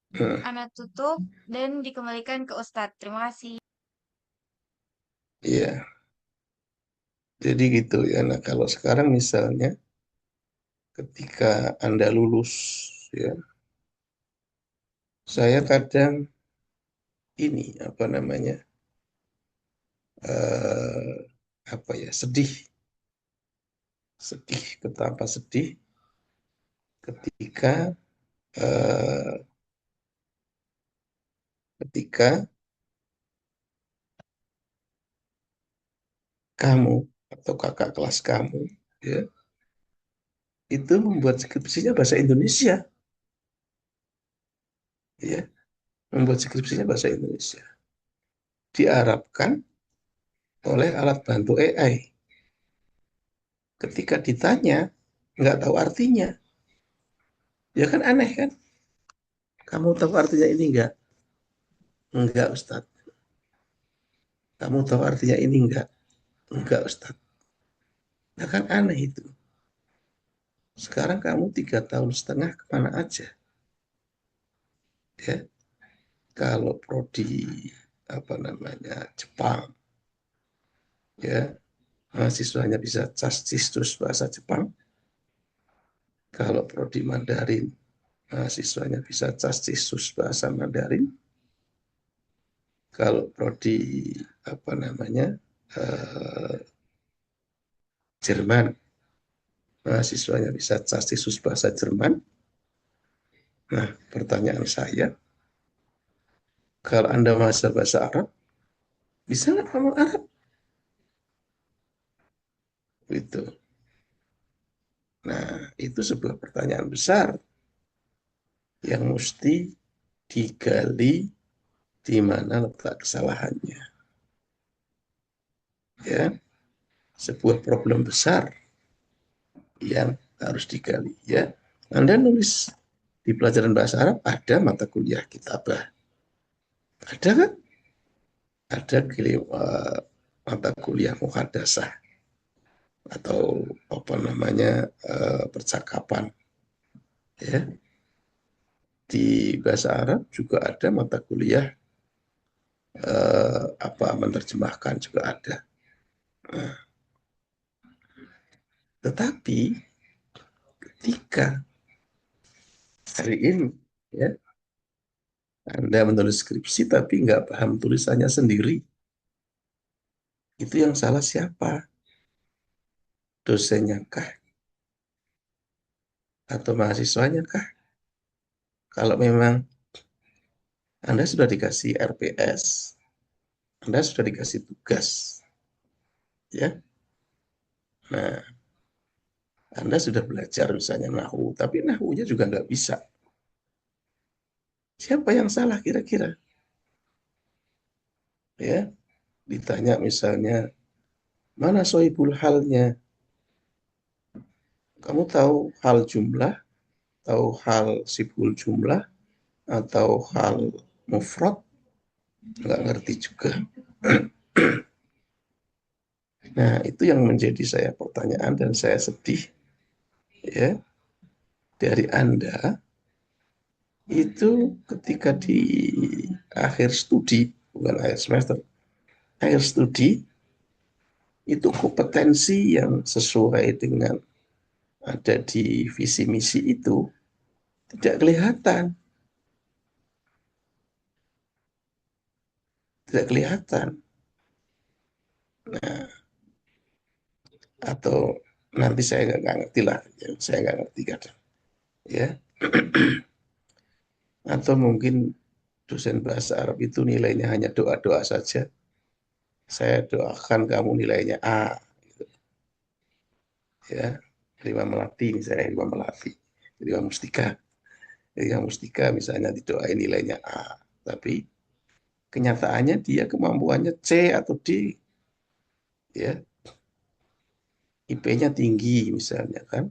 Hmm, Ana tutup dan dikembalikan ke Ustadz. Terima kasih. Iya, jadi gitu ya. Nah, kalau sekarang misalnya ketika Anda lulus, ya, saya kadang ini apa namanya, eh, apa ya, sedih, betapa sedih ketika eh, ketika kamu atau kakak kelas kamu, ya, itu membuat skripsinya bahasa Indonesia, ya, membuat skripsinya bahasa Indonesia. Diharapkan oleh alat bantu AI. Ketika ditanya, nggak tahu artinya. Ya kan aneh kan? Kamu tahu artinya ini nggak? Enggak, Ustadz. Kamu tahu artinya ini enggak? Enggak, Ustadz. Nah kan aneh itu. Sekarang kamu 3 tahun setengah kemana aja? Ya, kalau prodi apa namanya Jepang, ya mahasiswanya bisa cas-cis bahasa Jepang. Kalau prodi Mandarin, mahasiswanya bisa cas-cis bahasa Mandarin. Kalau prodi apa namanya eh, Jerman, mahasiswanya bisa cas-cis bahasa Jerman. Nah, pertanyaan saya, kalau Anda mahasiswa bahasa Arab, bisa nggak ngomong Arab? Itu. Nah, itu sebuah pertanyaan besar yang mesti digali di mana letak kesalahannya. Ya, sebuah problem besar yang harus digali. Ya, Anda nulis di pelajaran bahasa Arab ada mata kuliah kitabah, ada kan? Ada mata kuliah muhadasah atau apa namanya percakapan. Ya, di bahasa Arab juga ada mata kuliah apa menerjemahkan juga ada. Nah, tetapi ketika hari ini ya Anda menulis skripsi tapi nggak paham tulisannya sendiri, itu yang salah siapa? Dosennya kah? Atau mahasiswanya kah? Kalau memang Anda sudah dikasih RPS, Anda sudah dikasih tugas, ya. Nah, Anda sudah belajar misalnya nahu, tapi nahunya juga nggak bisa. Siapa yang salah kira-kira? Ya, ditanya misalnya, mana sohibul halnya? Kamu tahu hal jumlah, tahu hal sibul jumlah, atau hal mufrad? Nggak ngerti juga. Nah, itu yang menjadi saya pertanyaan dan saya sedih ya dari Anda itu ketika di akhir studi, bukan akhir semester, akhir studi itu kompetensi yang sesuai dengan ada di visi misi itu tidak kelihatan, tidak kelihatan. Nah, atau nanti saya nggak ngerti lah, ya, saya nggak ngerti kadang, ya. Atau mungkin dosen bahasa Arab itu nilainya hanya doa-doa saja. Saya doakan kamu nilainya A, ya. Rima Melati, misalnya Rima Mustika. Rima Mustika misalnya didoain nilainya A, tapi kenyataannya dia kemampuannya C atau D, ya. IP-nya tinggi misalnya kan.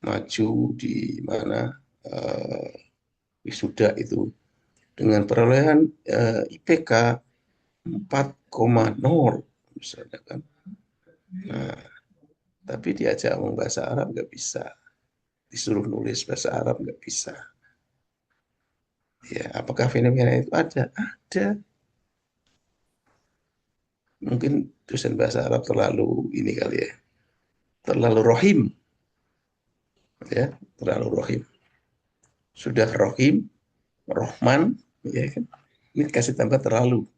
maju di mana wisuda itu dengan perolehan IPK 4,0 misalnya kan. Nah, tapi diajak ngomong bahasa Arab nggak bisa, disuruh nulis bahasa Arab nggak bisa. Ya, apakah fenomena itu ada? Ada. Mungkin dosen bahasa Arab terlalu ini kali ya, terlalu rohim, ya, terlalu rohim. Sudah rohim, rohman, ya kan? Ini kasih tambah terlalu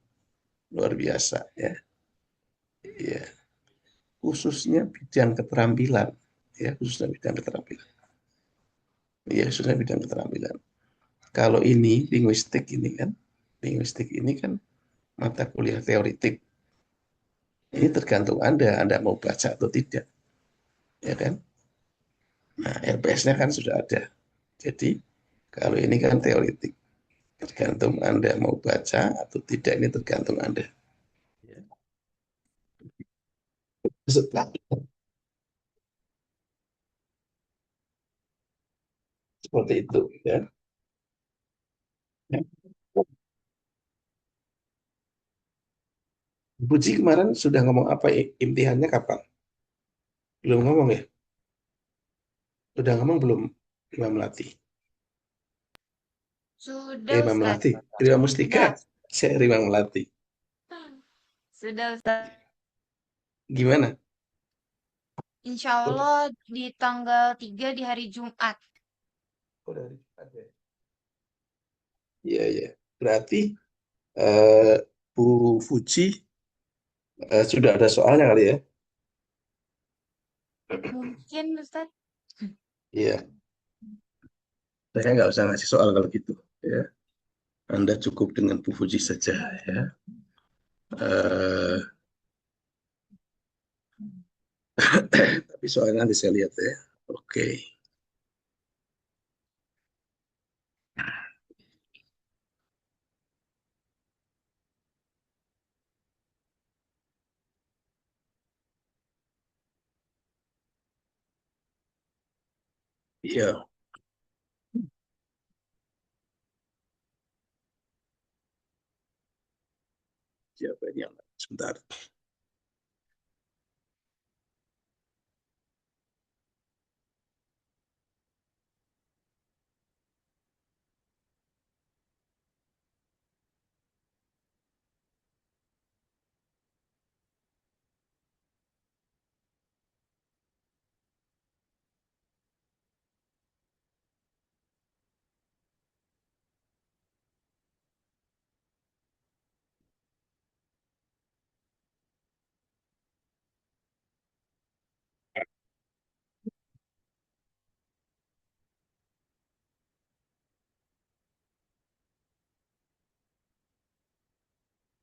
luar biasa, ya. Ya, khususnya bidang keterampilan, ya, khususnya bidang keterampilan. Ya, khususnya bidang keterampilan. Kalau ini linguistik ini kan mata kuliah teoritik. Ini tergantung Anda mau baca atau tidak, ya kan? Nah, LPS-nya kan sudah ada. Jadi, kalau ini kan teoritik, tergantung Anda mau baca atau tidak, ini tergantung Anda. Seperti itu, ya. Puji kemarin sudah ngomong apa, imtihannya kapan? Belum ngomong ya? Udah ngomong belum, Imam Melati? Sudah, Imam Ustaz. Melati, Imam Mustika, Sudah. saya Imam Melati. Sudah, Ustaz. Gimana? Insya Allah di tanggal 3 di hari Jumat. Oh, dari ada. Iya, iya. Berarti eh, Bu Fuji sudah ada soalnya kali ya? Mungkin, Ustaz. Iya. Saya nggak usah ngasih soal kalau gitu. Ya. Anda cukup dengan Bu Fuji saja. Ya. Eh, tapi soalnya nanti saya lihat ya. Oke. Iya. Siapa ini yang sebentar?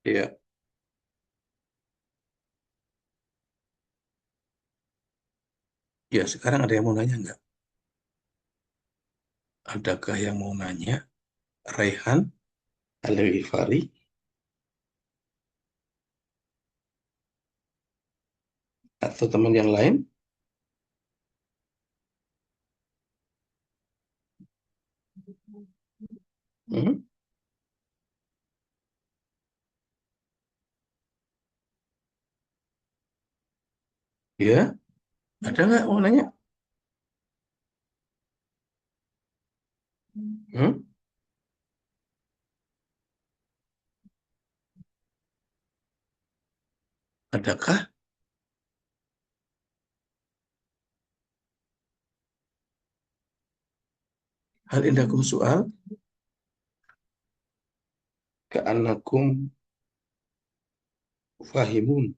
Iya. Ya, sekarang ada yang mau nanya nggak? Adakah yang mau nanya? Raihan, Al-Ghifari, atau teman yang lain? Hmm? Ya, ada nggak mau nanya? Hmm? Adakah? Hal indakum soal? Ka'annakum fahimun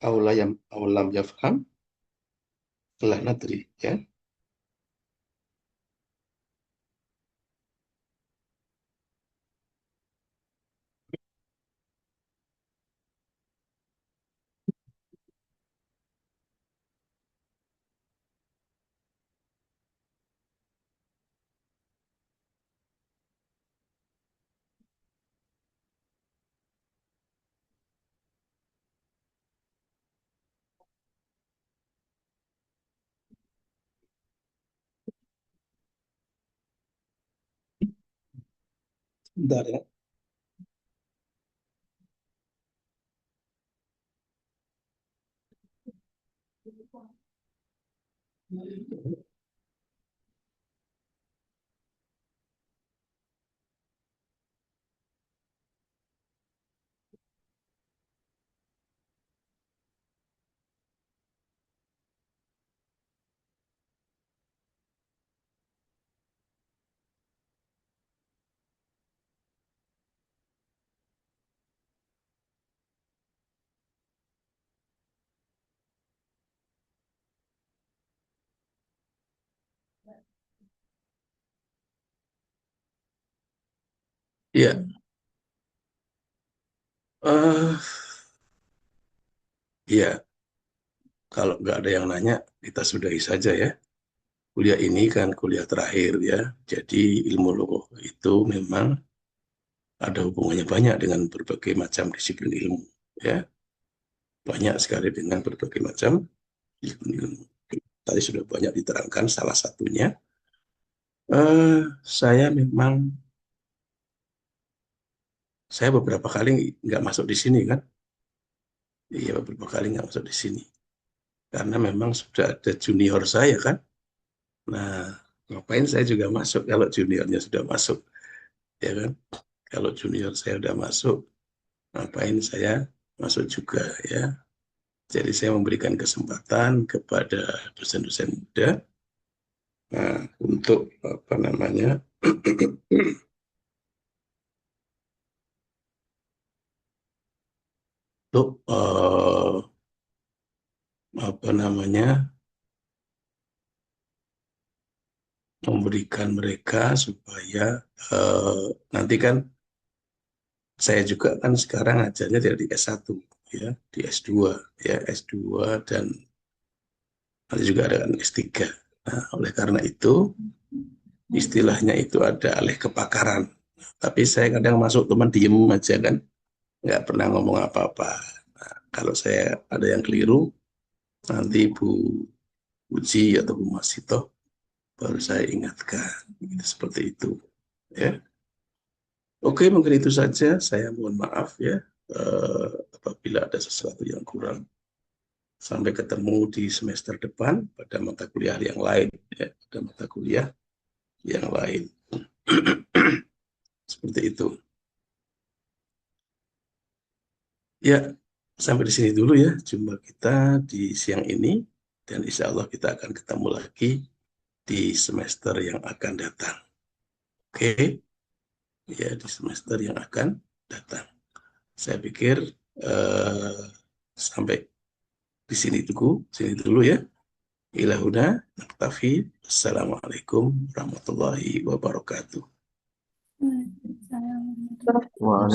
aulam yafham telah nadri, ya. Bentar ya. Iya, eh iya, kalau nggak ada yang nanya, kita sudahi saja ya. Kuliah ini kan kuliah terakhir ya. Jadi ilmu logoh itu memang ada hubungannya banyak dengan berbagai macam disiplin ilmu ya. Banyak sekali dengan berbagai macam disiplin ilmu. Tadi sudah banyak diterangkan salah satunya. Saya memang saya beberapa kali nggak masuk di sini kan. Iya, beberapa kali nggak masuk di sini. Karena memang sudah ada junior saya kan. Nah, ngapain saya juga masuk kalau juniornya sudah masuk, ya kan? Kalau junior saya sudah masuk, ngapain saya masuk juga ya? Jadi saya memberikan kesempatan kepada dosen-dosen muda, nah, untuk apa namanya? Untuk apa namanya? Memberikan mereka supaya nanti kan saya juga kan sekarang ajarnya dari S1 ya, di S2 ya, S2 dan nanti juga ada kan S3. Nah, oleh karena itu istilahnya itu ada alih kepakaran. Tapi saya kadang masuk teman diem aja kan, nggak pernah ngomong apa-apa. Nah, kalau saya ada yang keliru, nanti Bu Uji atau Bu Masito baru saya ingatkan. Gitu, seperti itu. Ya. Oke, mungkin itu saja. Saya mohon maaf ya apabila ada sesuatu yang kurang. Sampai ketemu di semester depan pada mata kuliah yang lain. Ya, pada mata kuliah yang lain. Seperti itu. Ya, sampai di sini dulu ya jumpa kita di siang ini. Dan insya Allah kita akan ketemu lagi di semester yang akan datang. Oke, ya di semester yang akan datang. Saya pikir sampai di sini dulu ya. Ilahuna naktafi. Assalamualaikum warahmatullahi wabarakatuh. Waalaikumsalam.